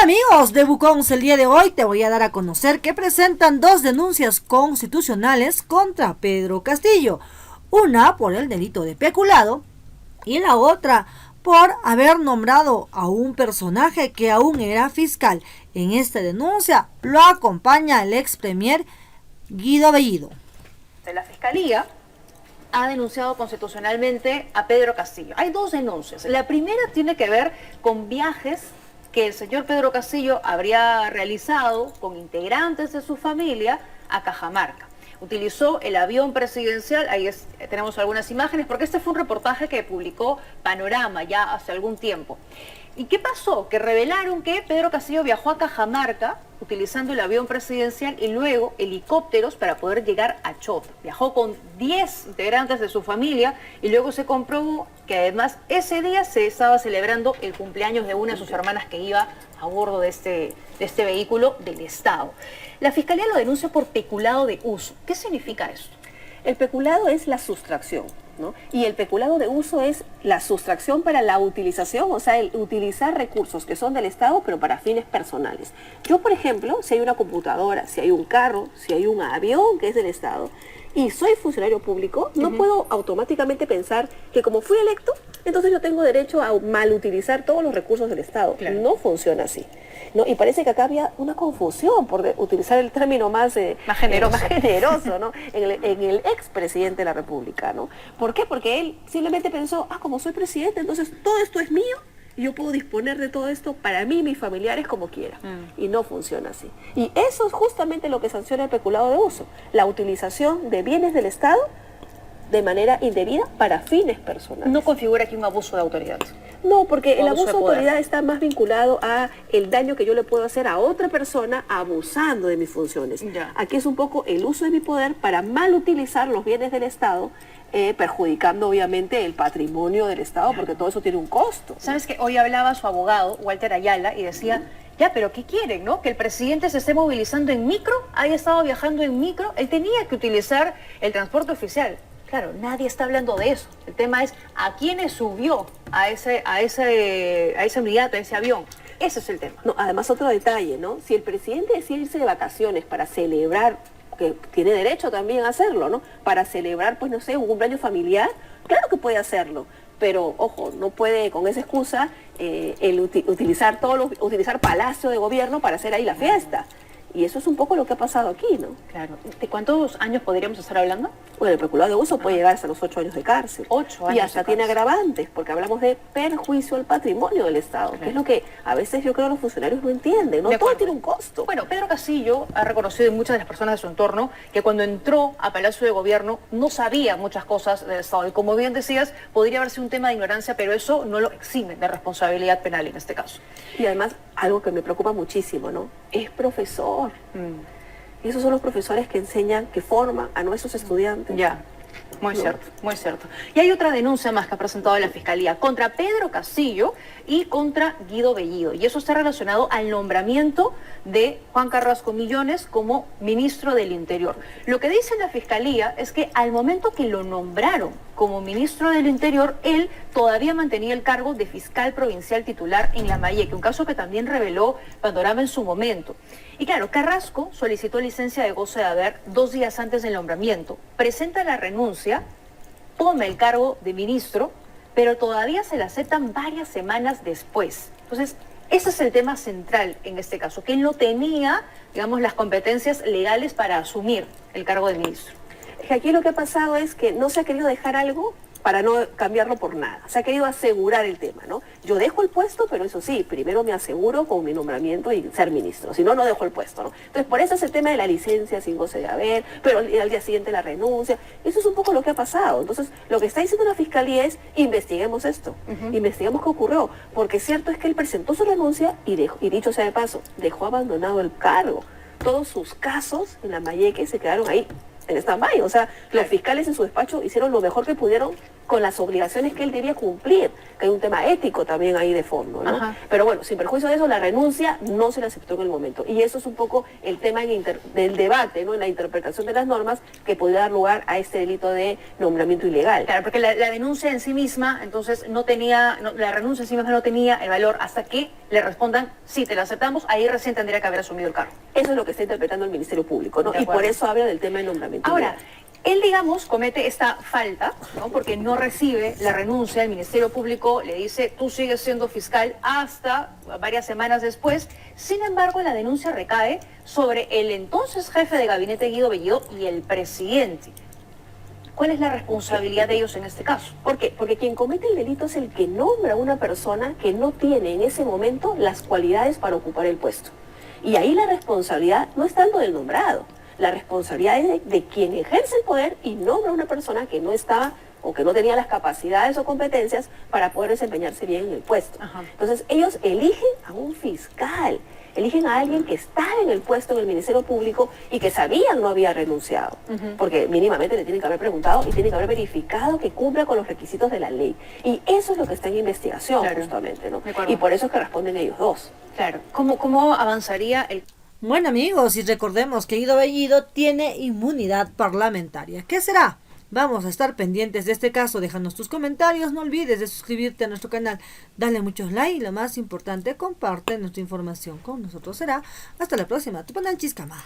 Hola amigos de Bucons, el día de hoy te voy a dar a conocer que presentan dos denuncias constitucionales contra Pedro Castillo, una por el delito de peculado y la otra por haber nombrado a un personaje que aún era fiscal. En esta denuncia lo acompaña el ex premier Guido Bellido. La Fiscalía ha denunciado constitucionalmente a Pedro Castillo. Hay dos denuncias. La primera tiene que ver con viajes que el señor Pedro Castillo habría realizado con integrantes de su familia a Cajamarca. Utilizó el avión presidencial, tenemos algunas imágenes, porque este fue un reportaje que publicó Panorama ya hace algún tiempo. ¿Y qué pasó? Que revelaron que Pedro Castillo viajó a Cajamarca utilizando el avión presidencial y luego helicópteros para poder llegar a Chota. Viajó con 10 integrantes de su familia y luego se comprobó que además ese día se estaba celebrando el cumpleaños de una de sus hermanas que iba a bordo de este vehículo del Estado. La Fiscalía lo denuncia por peculado de uso. ¿Qué significa esto? El peculado es la sustracción, ¿no? Y el peculado de uso es la sustracción para la utilización, o sea, el utilizar recursos que son del Estado, pero para fines personales. Yo, por ejemplo, si hay una computadora, si hay un carro, si hay un avión que es del Estado, y soy funcionario público, no puedo automáticamente pensar que como fui electo, entonces yo tengo derecho a malutilizar todos los recursos del Estado. Claro. No funciona así, ¿no? Y parece que acá había una confusión por utilizar el término más generoso, ¿no? en el expresidente de la República, ¿no? ¿Por qué? Porque él simplemente pensó, como soy presidente, entonces todo esto es mío, y yo puedo disponer de todo esto para mí y mis familiares como quiera. Y no funciona así. Y eso es justamente lo que sanciona el peculado de uso, la utilización de bienes del Estado de manera indebida para fines personales. ¿No configura aquí un abuso de autoridad? No, porque el abuso de autoridad está más vinculado a el daño que yo le puedo hacer a otra persona abusando de mis funciones. Ya. Aquí es un poco el uso de mi poder para mal utilizar los bienes del Estado, perjudicando obviamente el patrimonio del Estado, porque todo eso tiene un costo. ¿Sabes que hoy hablaba su abogado, Walter Ayala, y decía, ya, pero ¿qué quieren, no? Que el presidente se esté movilizando en micro, haya estado viajando en micro, él tenía que utilizar el transporte oficial. Claro, nadie está hablando de eso. El tema es a quiénes subió a ese unidad, a ese avión. Ese es el tema. No, además otro detalle, ¿no? Si el presidente decide irse de vacaciones para celebrar, que tiene derecho también a hacerlo, ¿no? Para celebrar, pues no sé, un cumpleaños familiar, claro que puede hacerlo. Pero, ojo, no puede con esa excusa utilizar Palacio de Gobierno para hacer ahí la fiesta. Y eso es un poco lo que ha pasado aquí, ¿no? Claro. ¿De cuántos años podríamos estar hablando? Bueno, el peculado de uso puede llegar hasta los 8 años de cárcel. 8 años. Y hasta tiene agravantes, porque hablamos de perjuicio al patrimonio del Estado, claro. Que es lo que a veces yo creo los funcionarios no entienden, ¿no? Todo tiene un costo. Bueno, Pedro Castillo ha reconocido en muchas de las personas de su entorno que cuando entró a Palacio de Gobierno no sabía muchas cosas del Estado. Y como bien decías, podría haber sido un tema de ignorancia, pero eso no lo exime de responsabilidad penal en este caso. Y además, algo que me preocupa muchísimo, ¿no? Es profesor. Y esos son los profesores que enseñan, que forman a nuestros estudiantes. Ya, muy cierto, muy cierto. Y hay otra denuncia más que ha presentado la Fiscalía contra Pedro Castillo y contra Guido Bellido. Y eso está relacionado al nombramiento de Juan Carrasco Millones como ministro del Interior. Lo que dice la Fiscalía es que al momento que lo nombraron como ministro del Interior, él todavía mantenía el cargo de fiscal provincial titular en Lambayeque, un caso que también reveló Panorama en su momento. Y claro, Carrasco solicitó licencia de goce de haber 2 días antes del nombramiento, presenta la renuncia, toma el cargo de ministro, pero todavía se la aceptan varias semanas después. Entonces, ese es el tema central en este caso, que él no tenía, digamos, las competencias legales para asumir el cargo de ministro. Aquí lo que ha pasado es que no se ha querido dejar algo para no cambiarlo por nada. Se ha querido asegurar el tema, ¿no? Yo dejo el puesto, pero eso sí, primero me aseguro con mi nombramiento y ser ministro. Si no, no dejo el puesto, ¿no? Entonces, por eso es el tema de la licencia sin goce de haber, pero al día siguiente la renuncia. Eso es un poco lo que ha pasado. Entonces, lo que está diciendo la Fiscalía es, investiguemos esto, investiguemos qué ocurrió. Porque cierto es que él presentó su renuncia y dicho sea de paso, dejó abandonado el cargo. Todos sus casos en Lambayeque se quedaron ahí. en stand-by. O sea, Claro. los fiscales en su despacho hicieron lo mejor que pudieron con las obligaciones que él debía cumplir, que hay un tema ético también ahí de fondo, ¿no? Ajá. Pero bueno, sin perjuicio de eso, la renuncia no se le aceptó en el momento. Y eso es un poco el tema del debate, ¿no? En la interpretación de las normas que podría dar lugar a este delito de nombramiento ilegal. Claro, porque la denuncia en sí misma, entonces la renuncia en sí misma no tenía el valor hasta que le respondan, sí, te la aceptamos, ahí recién tendría que haber asumido el cargo. Eso es lo que está interpretando el Ministerio Público, ¿no? De Y acuerdo. por eso habla del tema de nombramiento Ahora, ilegal. él, digamos, comete esta falta, ¿no? Porque no recibe la renuncia, el Ministerio Público le dice, tú sigues siendo fiscal hasta varias semanas después. Sin embargo, la denuncia recae sobre el entonces jefe de gabinete Guido Bellido y el presidente. ¿Cuál es la responsabilidad de ellos en este caso? ¿Por qué? Porque quien comete el delito es el que nombra a una persona que no tiene en ese momento las cualidades para ocupar el puesto. Y ahí la responsabilidad no es tanto del nombrado, la responsabilidad es de quien ejerce el poder y nombra a una persona que no estaba o que no tenía las capacidades o competencias para poder desempeñarse bien en el puesto. Ajá. Entonces ellos eligen a un fiscal, eligen a alguien que estaba en el puesto en el Ministerio Público y que sabían no había renunciado, porque mínimamente le tienen que haber preguntado y tienen que haber verificado que cumpla con los requisitos de la ley. Y eso es lo que está en investigación, Claro. justamente, ¿no? De acuerdo. Y por eso es que responden ellos dos. Claro. ¿Cómo avanzaría el... Bueno amigos, y recordemos que Guido Bellido tiene inmunidad parlamentaria. ¿Qué será? Vamos a estar pendientes de este caso. Déjanos tus comentarios, no olvides de suscribirte a nuestro canal, dale muchos likes y lo más importante, comparte nuestra información con nosotros. Será hasta la próxima. Tupananchis Kama.